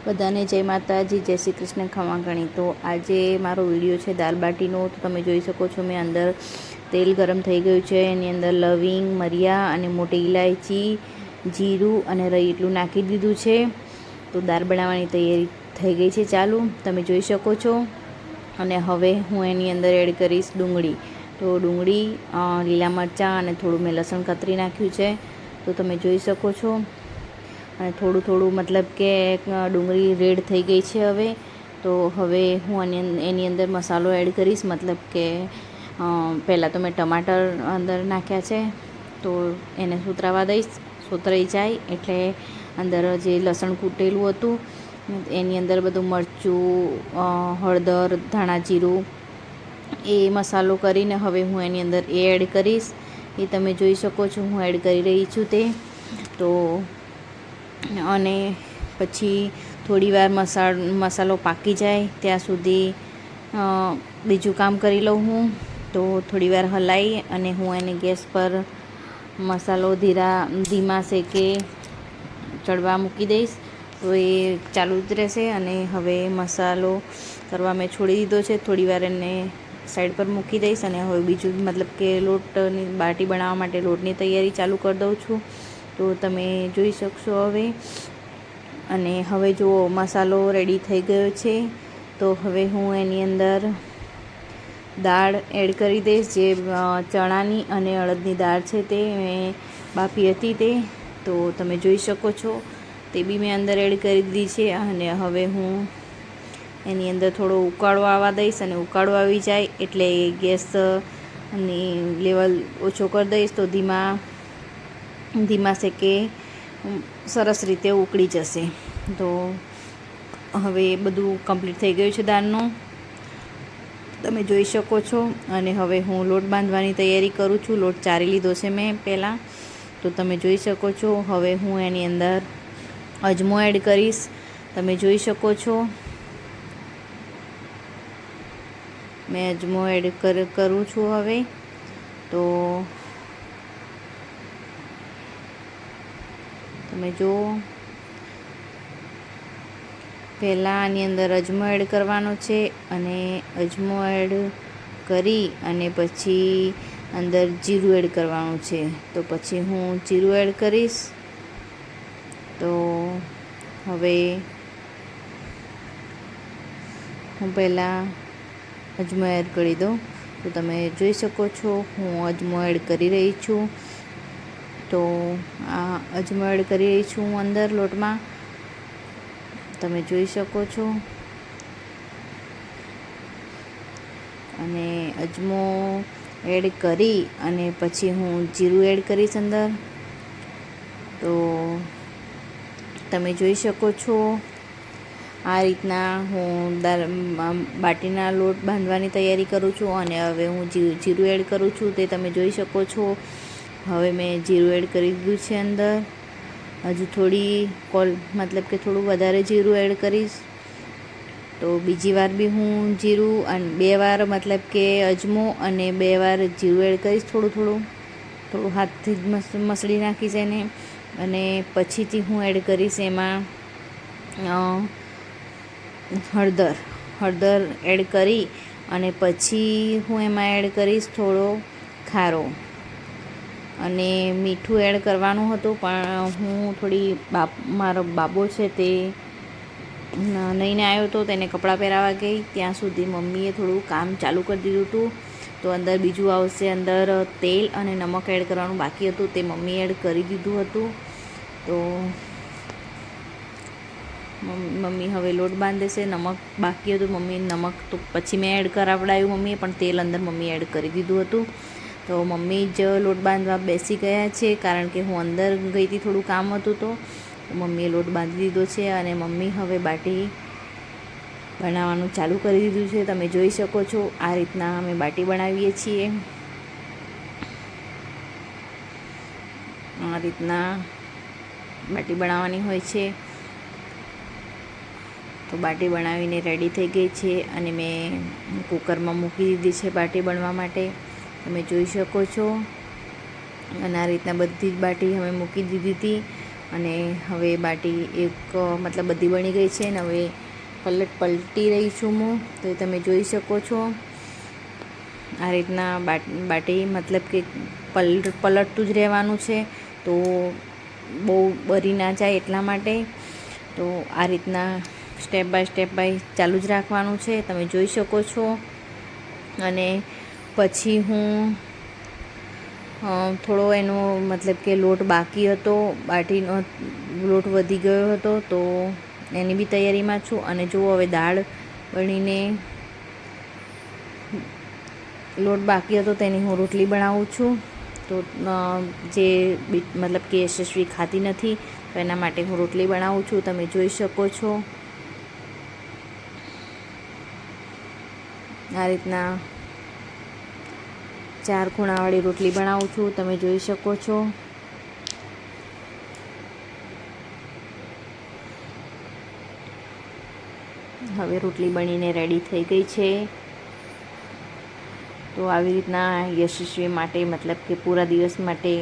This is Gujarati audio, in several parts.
બધાને જય માતાજી, જય શ્રી કૃષ્ણ, ખમા ગણી। તો આજે મારો વિડીયો છે દાલ બાટીનો। તો તમે જોઈ શકો છો મેં અંદર તેલ ગરમ થઈ ગયું છે, એની અંદર લવિંગ, મરિયા અને મોટી ઇલાયચી, જીરું અને રઈ એટલું નાખી દીધું છે। તો દાળ બનાવવાની તૈયારી થઈ ગઈ છે ચાલુ, તમે જોઈ શકો છો। અને હવે હું એની અંદર એડ કરીશ ડુંગળી। તો ડુંગળી, લીલા મરચાં અને થોડું મેં લસણ કતરી નાખ્યું છે, તો તમે જોઈ શકો છો। અને થોડું મતલબ કે ડુંગળી રેડ થઈ ગઈ છે હવે। તો હવે હું એની અંદર મસાલો એડ કરીશ, મતલબ કે પહેલાં તો મેં ટમાટર અંદર નાખ્યા છે, તો એને સુતરાવા દઈશ। સુતરાઈ જાય એટલે અંદર જે લસણ કૂટેલું હતું એની અંદર બધું મરચું, હળદર, ધાણા જીરું એ મસાલો કરીને હવે હું એની અંદર એ એડ કરીશ। એ તમે જોઈ શકો છો હું એડ કરી રહી છું તે। તો અને પછી થોડીવાર મસાલો પાકી જાય ત્યાં સુધી બીજું કામ કરી લઉં હું। તો થોડીવાર હલાવી અને હું એને ગેસ પર મસાલો ધીમા શેકે ચડવા મૂકી દઈશ, તો એ ચાલુ જ રહેશે। અને હવે મસાલો કરવા મેં છોડી દીધો છે, થોડીવાર એને સાઈડ પર મૂકી દઈશ। અને હવે બીજું મતલબ કે લોટની બાટી બનાવવા માટે લોટની તૈયારી ચાલુ કરી દઉં છું। તો તમે જોઈ શકશો હવે। અને હવે જુઓ મસાલો રેડી થઈ ગયો છે, તો હવે હું એની અંદર દાળ એડ કરી દઈશ, જે ચણાની અને અડદની દાળ છે તે મેં બાફી હતી તે। તો તમે જોઈ શકો છો તે બી મેં અંદર એડ કરી દીધી છે। અને હવે હું એની અંદર થોડો ઉકાળો આવવા દઈશ, અને ઉકાળો આવી જાય એટલે ગેસની લેવલ ઓછો કરી દઈશ, તો ધીમા શેકે સરસ રીતે ઉકળી જશે। તો હવે બધું કમ્પ્લીટ થઈ ગયું છે દાળનું, તમે જોઈ શકો છો। અને હવે હું લોટ બાંધવાની તૈયારી કરું છું। લોટ ચારી લીધો છે મેં પહેલાં, તો તમે જોઈ શકો છો। હવે હું એની અંદર અજમો એડ કરીશ, તમે જોઈ શકો છો। મેં અજમો એડ કરું છું હવે। તો તમે જુઓ, પહેલાં આની અંદર અજમો એડ કરવાનો છે, અને અજમો એડ કરી અને પછી અંદર જીરું એડ કરવાનું છે। તો પછી હું જીરું એડ કરીશ। તો હવે હું પહેલાં અજમો એડ કરી દઉં, તો તમે જોઈ શકો છો હું અજમો એડ કરી રહી છું। તો આ અજમો એડ કરી રહી છું હું અંદર લોટમાં, તમે જોઈ શકો છો। અને અજમો એડ કરી અને પછી હું જીરું એડ કરીશ અંદર, તો તમે જોઈ શકો છો। આ રીતના હું બાટીના લોટ બાંધવાની તૈયારી કરું છું। અને હવે હું જીરું એડ કરું છું, તે તમે જોઈ શકો છો। હવે મેં જીરું એડ કરી દીધું છે અંદર। હજુ મતલબ કે થોડું વધારે જીરું એડ કરીશ। તો બીજી વાર બી હું જીરું અને 2 વાર મતલબ કે અજમો અને 2 વાર જીરું એડ કરીશ, થોડું હાથથી જ મસળી નાખીશ એને। અને પછીથી હું એડ કરીશ એમાં હળદર એડ કરી અને પછી હું એમાં એડ કરીશ થોડો ખારો, અને મીઠું એડ કરવાનું હતું, પણ હું મારો બાબો છે તે નહીં આવ્યો હતો, તેને કપડાં પહેરાવા ગઈ ત્યાં સુધી મમ્મીએ થોડું કામ ચાલુ કરી દીધું હતું। તો અંદર બીજું આવશે, અંદર તેલ અને નમક એડ કરવાનું બાકી હતું, તે મમ્મી એડ કરી દીધું હતું। તો મમ્મી હવે લોટ બાંધે, નમક બાકી હતું, નમક તો પછી મેં એડ કરાવડાવ્યું મમ્મીએ, પણ તેલ અંદર મમ્મીએ એડ કરી દીધું હતું। તો મમ્મી જ લોટ બાંધવા બેસી ગયા છે, કારણ કે હું અંદર ગઈ હતી, થોડું કામ હતું, તો મમ્મીએ લોટ બાંધી દીધો છે। અને મમ્મી હવે બાટી બનાવવાનું ચાલુ કરી દીધું છે, તમે જોઈ શકો છો। આ રીતના અમે બાટી બનાવીએ છીએ। આ રીતના બાટી બનાવવાની હોય છે। તો બાટી બનાવીને રેડી થઈ ગઈ છે, અને મેં કુકરમાં મૂકી દીધી છે બાટી બનવા માટે, તમે જોઈ શકો છો। અને આ રીતના બધી જ બાટી અમે મૂકી દીધી હતી। અને હવે બાટી એક મતલબ બધી બની ગઈ છે ને હવે પલટી રહી છું હું, તો એ તમે જોઈ શકો છો. આ રીતના બાટી મતલબ કે પલટતું જ રહેવાનું છે, તો બહુ બરી ના જાય એટલા માટે. તો આ રીતના સ્ટેપ બાય ચાલુ જ રાખવાનું છે, તમે જોઈ શકો છો. અને પછી હું થોડો એનો મતલબ કે લોટ બાકી હતો, બાટીનો લોટ વધી ગયો હતો, તો એની બી તૈયારીમાં છું. અને જો હવે દાળ બનીને લોટ બાકી હતો તેની હું રોટલી બનાવું છું. તો જે મતલબ કે યશસ્વી ખાતી નથી, તો એના માટે હું રોટલી બનાવું છું, તમે જોઈ શકો છો. આ રીતના 4 ખૂણાવાળી રોટલી બનાવું છું, તમે જોઈ શકો છો. હવે રોટલી બનીને રેડી થઈ ગઈ છે. તો આવી રીતના યશસ્વી માટે મતલબ કે પૂરા દિવસ માટે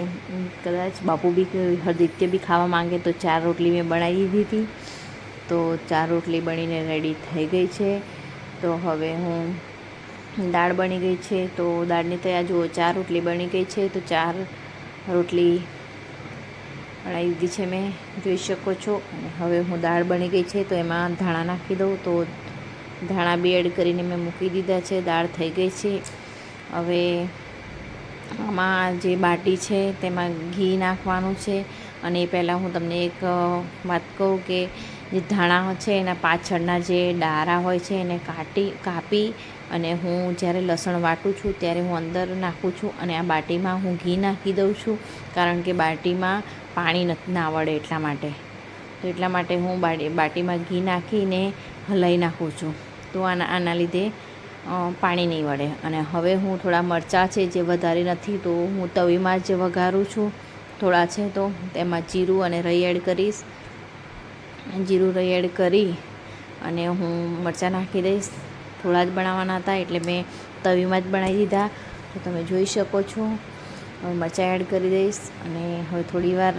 કદાચ બાપુ બી હરદિત્ય બી ખાવા માંગે તો 4 રોટલી મેં બનાવી દીધી હતી. તો 4 રોટલી બનીને રેડી થઈ ગઈ છે. તો હવે હું દાળ બની ગઈ છે, તો દાળની તૈયાર જુઓ, 4 રોટલી બની ગઈ છે. તો 4 રોટલી બનાવી દીધી છે મેં, જોઈ શકો છો. અને હવે હું દાળ બની ગઈ છે તો એમાં ધાણા નાખી દઉં. તો ધાણા બી એડ કરીને મેં મૂકી દીધા છે, દાળ થઈ ગઈ છે. હવે આમાં જે બાટી છે તેમાં ઘી નાખવાનું છે. અને એ પહેલાં હું તમને એક વાત કહું કે જે ધાણા છે એના પાછળના જે ડારા હોય છે એને કાપી અને હું જ્યારે લસણ વાટું છું ત્યારે હું અંદર નાખું છું. અને આ બાટીમાં હું ઘી નાખી દઉં છું, કારણ કે બાટીમાં પાણી ના વળે એટલા માટે. તો એટલા માટે હું બાટીમાં ઘી નાખીને હલાવી નાખું છું, તો આના લીધે પાણી નહીં વળે. અને હવે હું થોડા મરચાં છે જે વધારે નથી, તો હું તવીમાં જ વઘારું છું. થોડા છે તો તેમાં જીરું અને રઈ એડ કરીશ. જીરું રઈ એડ કરી અને હું મરચાં નાખી દઈશ. થોડા જ બનાવવાના હતા એટલે મેં તવીમાં જ બનાવી દીધા, તો તમે જોઈ શકો છો. હવે મરચાં એડ કરી દઈશ અને હવે થોડીવાર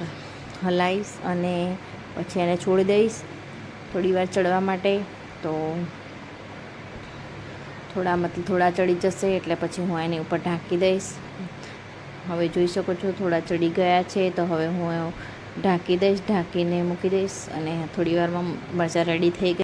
હલાવીશ અને પછી એને છોડી દઈશ થોડીવાર ચડવા માટે. તો થોડા ચડી જશે એટલે પછી હું એની ઉપર ઢાંકી દઈશ. હવે જોઈ શકો છો થોડા ચડી ગયા છે, તો હવે હું ઢાંકી દઈશ, ઢાંકીને મૂકી દઈશ. અને થોડી વારમાં મરચાં રેડી થઈ ગયા.